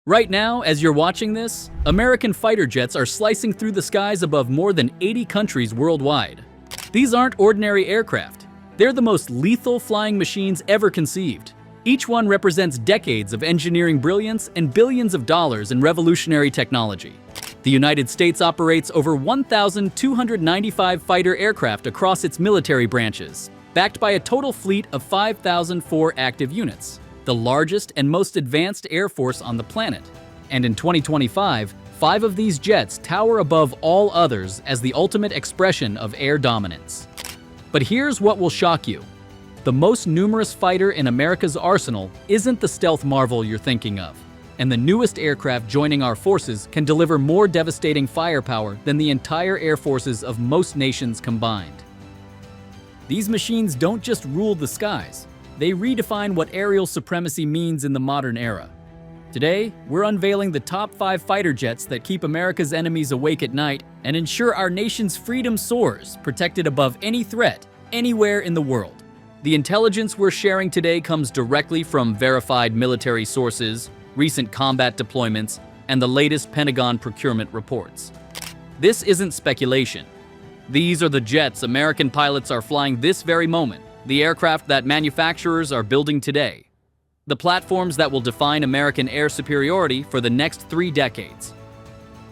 Right now, as you're watching this, American fighter jets are slicing through the skies above more than 80 countries worldwide. These aren't ordinary aircraft. They're the most lethal flying machines ever conceived. Each one represents decades of engineering brilliance and billions of dollars in revolutionary technology. The United States operates over 1,295 fighter aircraft across its military branches, backed by a total fleet of 5,004 active units, the largest and most advanced air force on the planet. And in 2025, 5 of these jets tower above all others as the ultimate expression of air dominance. But here's what will shock you. The most numerous fighter in America's arsenal isn't the stealth marvel you're thinking of. And the newest aircraft joining our forces can deliver more devastating firepower than the entire air forces of most nations combined. These machines don't just rule the skies. They redefine what aerial supremacy means in the modern era. Today, we're unveiling the top 5 fighter jets that keep America's enemies awake at night and ensure our nation's freedom soars, protected above any threat, anywhere in the world. The intelligence we're sharing today comes directly from verified military sources, recent combat deployments, and the latest Pentagon procurement reports. This isn't speculation. These are the jets American pilots are flying this very moment, the aircraft that manufacturers are building today, the platforms that will define American air superiority for the next 3 decades.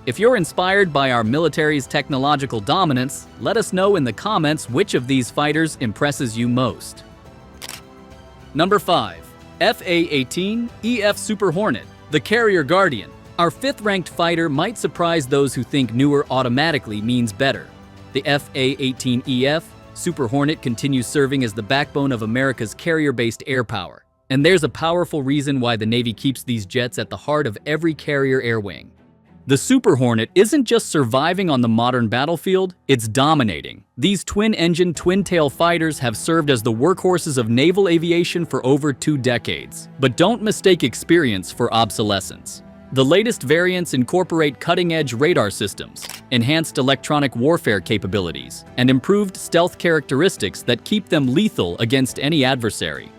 If you're inspired by our military's technological dominance, let us know in the comments which of these fighters impresses you most. Number 5. F-18EX Super Hornet, the Carrier Guardian. Our 5th-ranked fighter might surprise those who think newer automatically means better. The F-18EX Super Hornet continues serving as the backbone of America's carrier-based air power. And there's a powerful reason why the Navy keeps these jets at the heart of every carrier air wing. The Super Hornet isn't just surviving on the modern battlefield, it's dominating. These twin-engine, twin-tail fighters have served as the workhorses of naval aviation for over 2 decades. But don't mistake experience for obsolescence. The latest variants incorporate cutting-edge radar systems, enhanced electronic warfare capabilities, and improved stealth characteristics that keep them lethal against any adversary.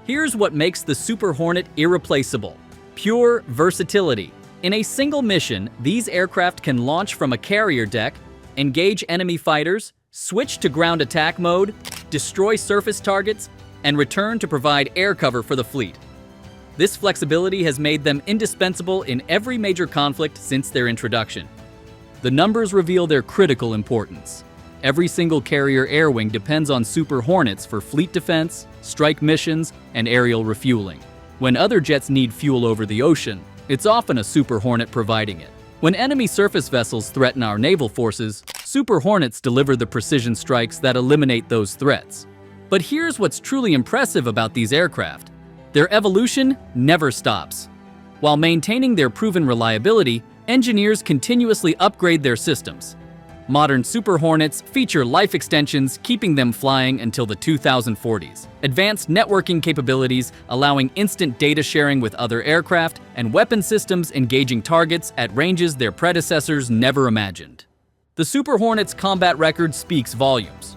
Here's what makes the Super Hornet irreplaceable: pure versatility. In a single mission, these aircraft can launch from a carrier deck, engage enemy fighters, switch to ground attack mode, destroy surface targets, and return to provide air cover for the fleet. This flexibility has made them indispensable in every major conflict since their introduction. The numbers reveal their critical importance. Every single carrier air wing depends on Super Hornets for fleet defense, strike missions, and aerial refueling. When other jets need fuel over the ocean, it's often a Super Hornet providing it. When enemy surface vessels threaten our naval forces, Super Hornets deliver the precision strikes that eliminate those threats. But here's what's truly impressive about these aircraft. Their evolution never stops. While maintaining their proven reliability, engineers continuously upgrade their systems. Modern Super Hornets feature life extensions, keeping them flying until the 2040s. Advanced networking capabilities, allowing instant data sharing with other aircraft, and weapon systems engaging targets at ranges their predecessors never imagined. The Super Hornet's combat record speaks volumes.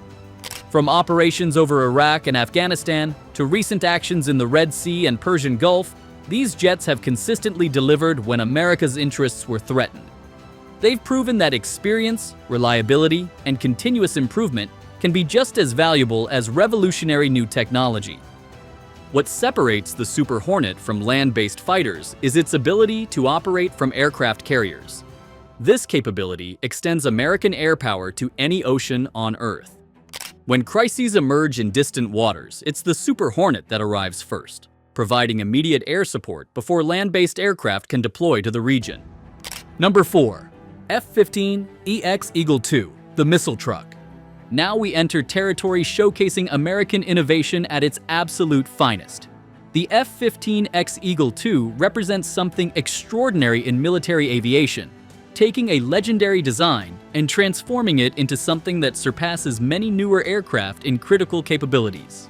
From operations over Iraq and Afghanistan to recent actions in the Red Sea and Persian Gulf, these jets have consistently delivered when America's interests were threatened. They've proven that experience, reliability, and continuous improvement can be just as valuable as revolutionary new technology. What separates the Super Hornet from land-based fighters is its ability to operate from aircraft carriers. This capability extends American air power to any ocean on Earth. When crises emerge in distant waters, it's the Super Hornet that arrives first, providing immediate air support before land-based aircraft can deploy to the region. Number 4. F-15EX Eagle II, the missile truck. Now we enter territory showcasing American innovation at its absolute finest. The F-15EX Eagle II represents something extraordinary in military aviation, taking a legendary design and transforming it into something that surpasses many newer aircraft in critical capabilities.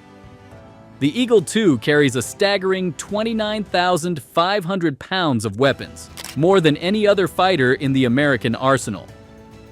The Eagle II carries a staggering 29,500 pounds of weapons, more than any other fighter in the American arsenal.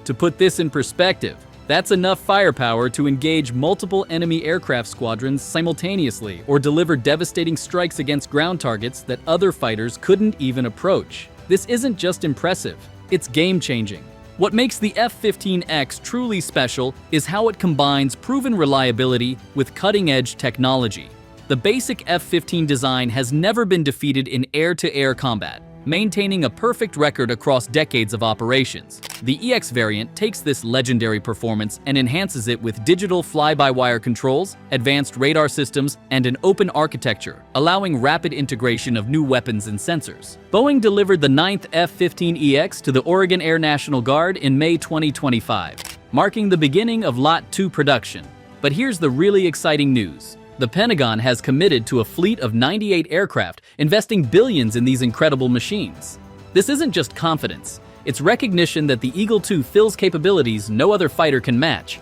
To put this in perspective, That's enough firepower to engage multiple enemy aircraft squadrons simultaneously or deliver devastating strikes against ground targets that other fighters couldn't even approach. This isn't just impressive, it's game-changing. What makes the F-15X truly special is how it combines proven reliability with cutting-edge technology. The basic F-15 design has never been defeated in air-to-air combat, maintaining a perfect record across decades of operations. The EX variant takes this legendary performance and enhances it with digital fly-by-wire controls, advanced radar systems, and an open architecture, allowing rapid integration of new weapons and sensors. Boeing delivered the 9th F-15EX to the Oregon Air National Guard in May 2025, marking the beginning of Lot 2 production. But here's the really exciting news. The Pentagon has committed to a fleet of 98 aircraft, investing billions in these incredible machines. This isn't just confidence, it's recognition that the Eagle II fills capabilities no other fighter can match.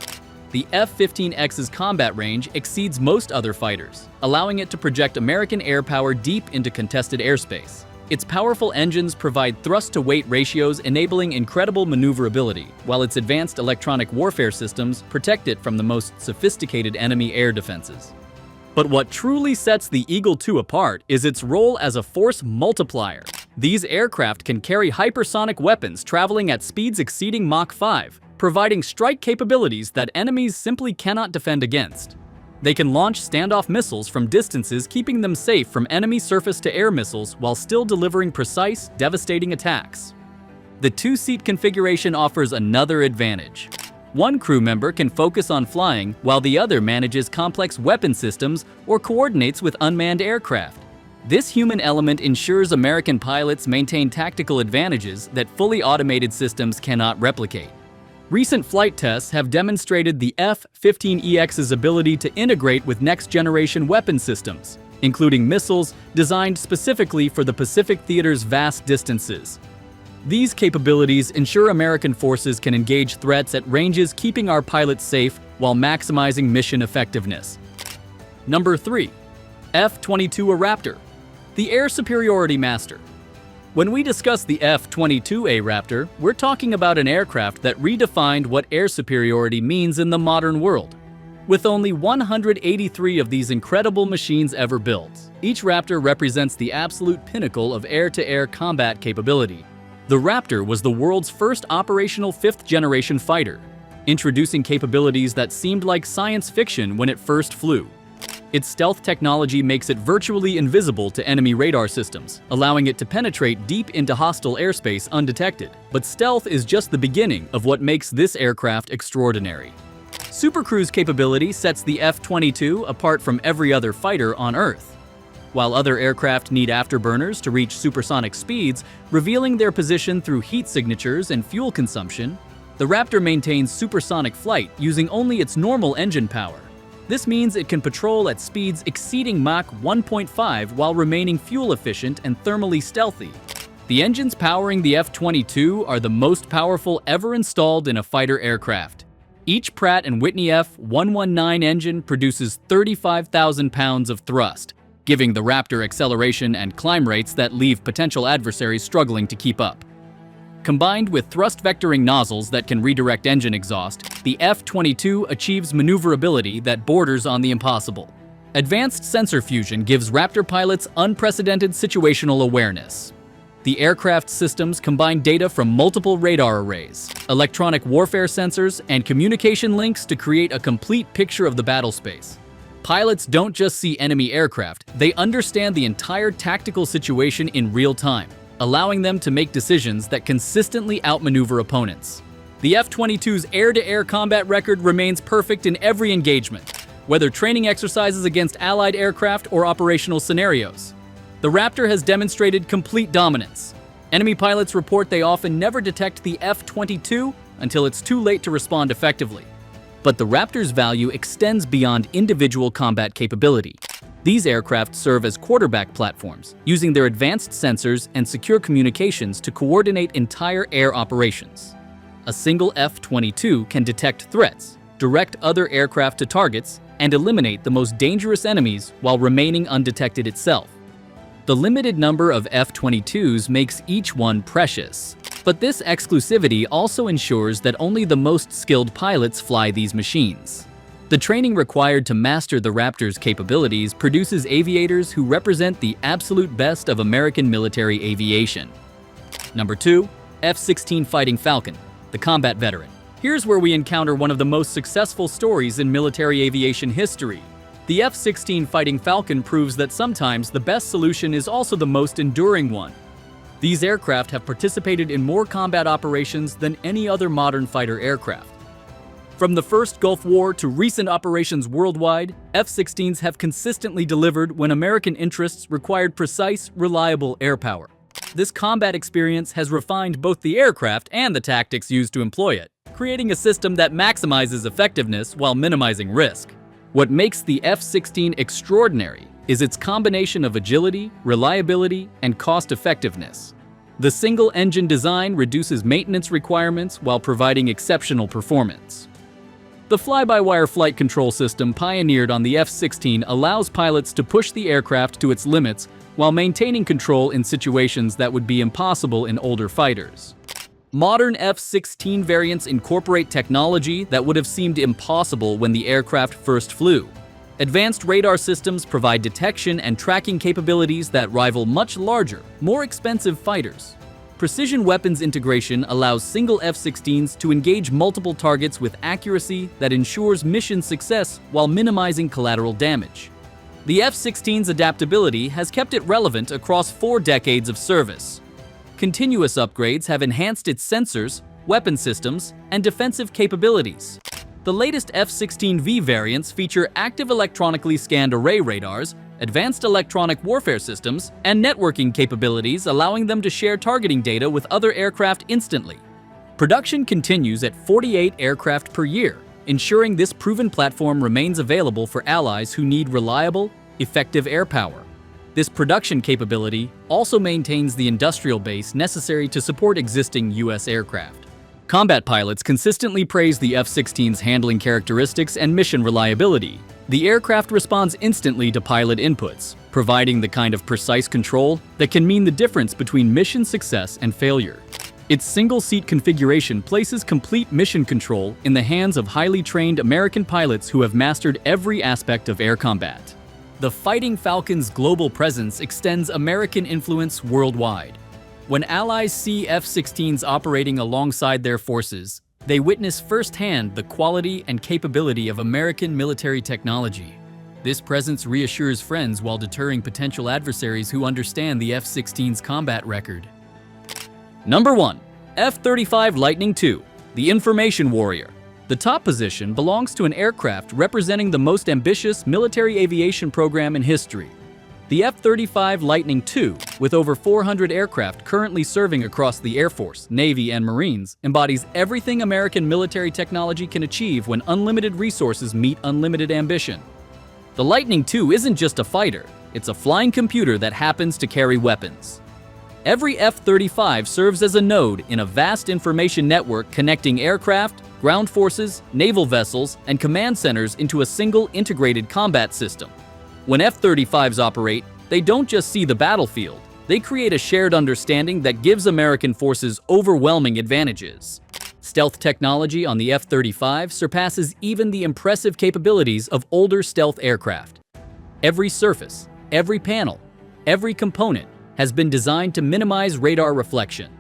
The F-15X's combat range exceeds most other fighters, allowing it to project American air power deep into contested airspace. Its powerful engines provide thrust-to-weight ratios enabling incredible maneuverability, while its advanced electronic warfare systems protect it from the most sophisticated enemy air defenses. But what truly sets the Eagle II apart is its role as a force multiplier. These aircraft can carry hypersonic weapons traveling at speeds exceeding Mach 5, providing strike capabilities that enemies simply cannot defend against. They can launch standoff missiles from distances, keeping them safe from enemy surface-to-air missiles while still delivering precise, devastating attacks. The two-seat configuration offers another advantage. One crew member can focus on flying while the other manages complex weapon systems or coordinates with unmanned aircraft. This human element ensures American pilots maintain tactical advantages that fully automated systems cannot replicate. Recent flight tests have demonstrated the F-15EX's ability to integrate with next-generation weapon systems, including missiles designed specifically for the Pacific Theater's vast distances. These capabilities ensure American forces can engage threats at ranges, keeping our pilots safe while maximizing mission effectiveness. Number 3. F-22 Raptor, the Air Superiority Master. When we discuss the F-22 Raptor, we're talking about an aircraft that redefined what air superiority means in the modern world. With only 183 of these incredible machines ever built, each Raptor represents the absolute pinnacle of air-to-air combat capability. The Raptor was the world's first operational fifth-generation fighter, introducing capabilities that seemed like science fiction when it first flew. Its stealth technology makes it virtually invisible to enemy radar systems, allowing it to penetrate deep into hostile airspace undetected. But stealth is just the beginning of what makes this aircraft extraordinary. Supercruise capability sets the F-22 apart from every other fighter on Earth. While other aircraft need afterburners to reach supersonic speeds, revealing their position through heat signatures and fuel consumption, the Raptor maintains supersonic flight using only its normal engine power. This means it can patrol at speeds exceeding Mach 1.5 while remaining fuel efficient and thermally stealthy. The engines powering the F-22 are the most powerful ever installed in a fighter aircraft. Each Pratt & Whitney F-119 engine produces 35,000 pounds of thrust, giving the Raptor acceleration and climb rates that leave potential adversaries struggling to keep up. Combined with thrust vectoring nozzles that can redirect engine exhaust, the F-22 achieves maneuverability that borders on the impossible. Advanced sensor fusion gives Raptor pilots unprecedented situational awareness. The aircraft's systems combine data from multiple radar arrays, electronic warfare sensors, and communication links to create a complete picture of the battle space. Pilots don't just see enemy aircraft, they understand the entire tactical situation in real time, allowing them to make decisions that consistently outmaneuver opponents. The F-22's air-to-air combat record remains perfect in every engagement, whether training exercises against Allied aircraft or operational scenarios. The Raptor has demonstrated complete dominance. Enemy pilots report they often never detect the F-22 until it's too late to respond effectively. But the Raptor's value extends beyond individual combat capability. These aircraft serve as quarterback platforms, using their advanced sensors and secure communications to coordinate entire air operations. A single F-22 can detect threats, direct other aircraft to targets, and eliminate the most dangerous enemies while remaining undetected itself. The limited number of F-22s makes each one precious. But this exclusivity also ensures that only the most skilled pilots fly these machines. The training required to master the Raptor's capabilities produces aviators who represent the absolute best of American military aviation. Number 2. F-16 Fighting Falcon, the combat veteran. Here's where we encounter one of the most successful stories in military aviation history. The F-16 Fighting Falcon proves that sometimes the best solution is also the most enduring one. These aircraft have participated in more combat operations than any other modern fighter aircraft. From the first Gulf War to recent operations worldwide, F-16s have consistently delivered when American interests required precise, reliable air power. This combat experience has refined both the aircraft and the tactics used to employ it, creating a system that maximizes effectiveness while minimizing risk. What makes the F-16 extraordinary is its combination of agility, reliability, and cost-effectiveness. The single-engine design reduces maintenance requirements while providing exceptional performance. The fly-by-wire flight control system pioneered on the F-16 allows pilots to push the aircraft to its limits while maintaining control in situations that would be impossible in older fighters. Modern F-16 variants incorporate technology that would have seemed impossible when the aircraft first flew. Advanced radar systems provide detection and tracking capabilities that rival much larger, more expensive fighters. Precision weapons integration allows single F-16s to engage multiple targets with accuracy that ensures mission success while minimizing collateral damage. The F-16's adaptability has kept it relevant across 4 decades of service. Continuous upgrades have enhanced its sensors, weapon systems, and defensive capabilities. The latest F-16V variants feature active electronically scanned array radars, advanced electronic warfare systems, and networking capabilities, allowing them to share targeting data with other aircraft instantly. Production continues at 48 aircraft per year, ensuring this proven platform remains available for allies who need reliable, effective air power. This production capability also maintains the industrial base necessary to support existing U.S. aircraft. Combat pilots consistently praise the F-16's handling characteristics and mission reliability. The aircraft responds instantly to pilot inputs, providing the kind of precise control that can mean the difference between mission success and failure. Its single-seat configuration places complete mission control in the hands of highly trained American pilots who have mastered every aspect of air combat. The Fighting Falcon's global presence extends American influence worldwide. When allies see F-16s operating alongside their forces, they witness firsthand the quality and capability of American military technology. This presence reassures friends while deterring potential adversaries who understand the F-16's combat record. Number 1. F-35 Lightning II, the Information Warrior. The top position belongs to an aircraft representing the most ambitious military aviation program in history. The F-35 Lightning II, with over 400 aircraft currently serving across the Air Force, Navy, and Marines, embodies everything American military technology can achieve when unlimited resources meet unlimited ambition. The Lightning II isn't just a fighter, it's a flying computer that happens to carry weapons. Every F-35 serves as a node in a vast information network connecting aircraft, ground forces, naval vessels, and command centers into a single integrated combat system. When F-35s operate, they don't just see the battlefield, they create a shared understanding that gives American forces overwhelming advantages. Stealth technology on the F-35 surpasses even the impressive capabilities of older stealth aircraft. Every surface, every panel, every component has been designed to minimize radar reflection.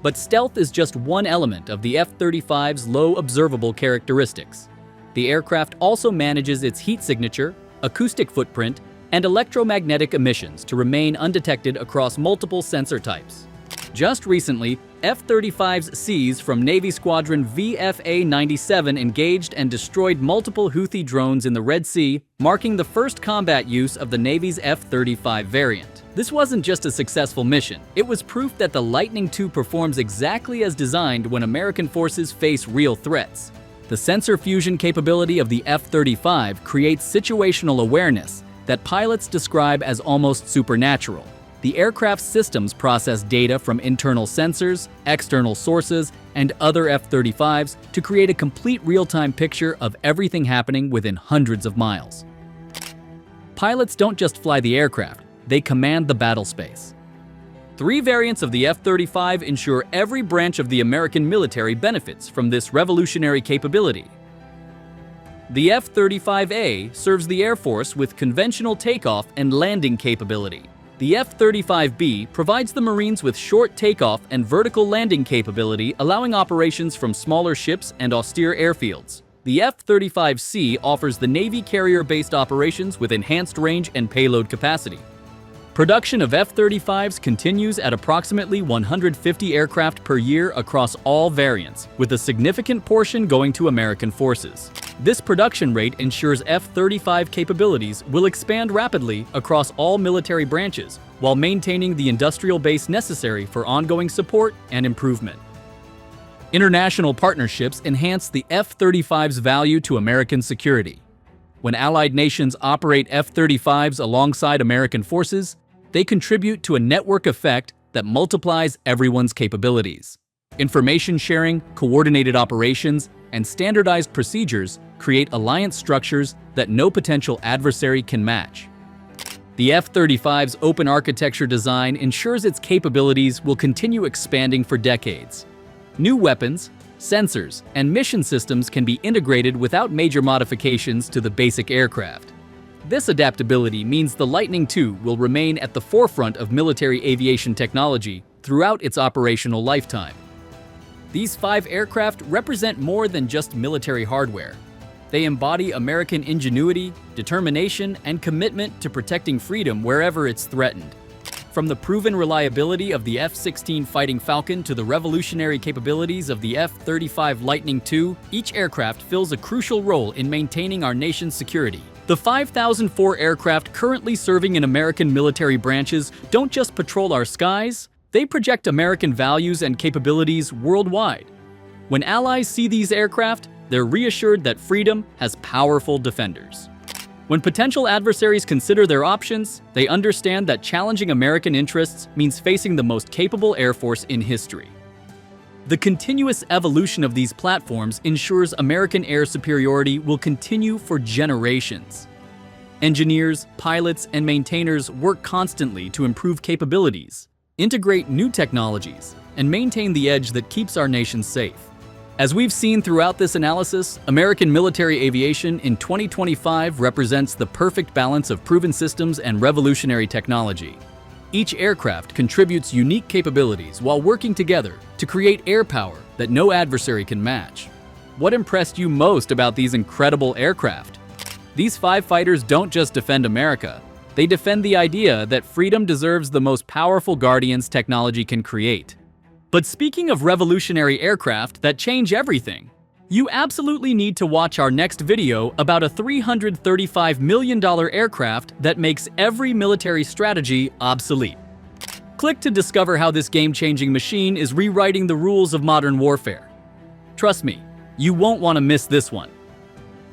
But stealth is just one element of the F-35's low observable characteristics. The aircraft also manages its heat signature, acoustic footprint, and electromagnetic emissions to remain undetected across multiple sensor types. Just recently, F-35's Cs from Navy Squadron VFA-97 engaged and destroyed multiple Houthi drones in the Red Sea, marking the first combat use of the Navy's F-35 variant. This wasn't just a successful mission, it was proof that the Lightning II performs exactly as designed when American forces face real threats. The sensor fusion capability of the F-35 creates situational awareness that pilots describe as almost supernatural. The aircraft's systems process data from internal sensors, external sources, and other F-35s to create a complete real-time picture of everything happening within hundreds of miles. Pilots don't just fly the aircraft, they command the battle space. Three variants of the F-35 ensure every branch of the American military benefits from this revolutionary capability. The F-35A serves the Air Force with conventional takeoff and landing capability. The F-35B provides the Marines with short takeoff and vertical landing capability, allowing operations from smaller ships and austere airfields. The F-35C offers the Navy carrier-based operations with enhanced range and payload capacity. Production of F-35s continues at approximately 150 aircraft per year across all variants, with a significant portion going to American forces. This production rate ensures F-35 capabilities will expand rapidly across all military branches, while maintaining the industrial base necessary for ongoing support and improvement. International partnerships enhance the F-35's value to American security. When allied nations operate F-35s alongside American forces, they contribute to a network effect that multiplies everyone's capabilities. Information sharing, coordinated operations, and standardized procedures create alliance structures that no potential adversary can match. The F-35's open architecture design ensures its capabilities will continue expanding for decades. New weapons, sensors, and mission systems can be integrated without major modifications to the basic aircraft. This adaptability means the Lightning II will remain at the forefront of military aviation technology throughout its operational lifetime. These 5 aircraft represent more than just military hardware. They embody American ingenuity, determination, and commitment to protecting freedom wherever it's threatened. From the proven reliability of the F-16 Fighting Falcon to the revolutionary capabilities of the F-35 Lightning II, each aircraft fills a crucial role in maintaining our nation's security. The 5,004 aircraft currently serving in American military branches don't just patrol our skies, they project American values and capabilities worldwide. When allies see these aircraft, they're reassured that freedom has powerful defenders. When potential adversaries consider their options, they understand that challenging American interests means facing the most capable Air Force in history. The continuous evolution of these platforms ensures American air superiority will continue for generations. Engineers, pilots, and maintainers work constantly to improve capabilities, integrate new technologies, and maintain the edge that keeps our nation safe. As we've seen throughout this analysis, American military aviation in 2025 represents the perfect balance of proven systems and revolutionary technology. Each aircraft contributes unique capabilities while working together to create air power that no adversary can match. What impressed you most about these incredible aircraft? These 5 fighters don't just defend America, they defend the idea that freedom deserves the most powerful guardians technology can create. But speaking of revolutionary aircraft that change everything, you absolutely need to watch our next video about a $335 million aircraft that makes every military strategy obsolete. Click to discover how this game-changing machine is rewriting the rules of modern warfare. Trust me, you won't want to miss this one.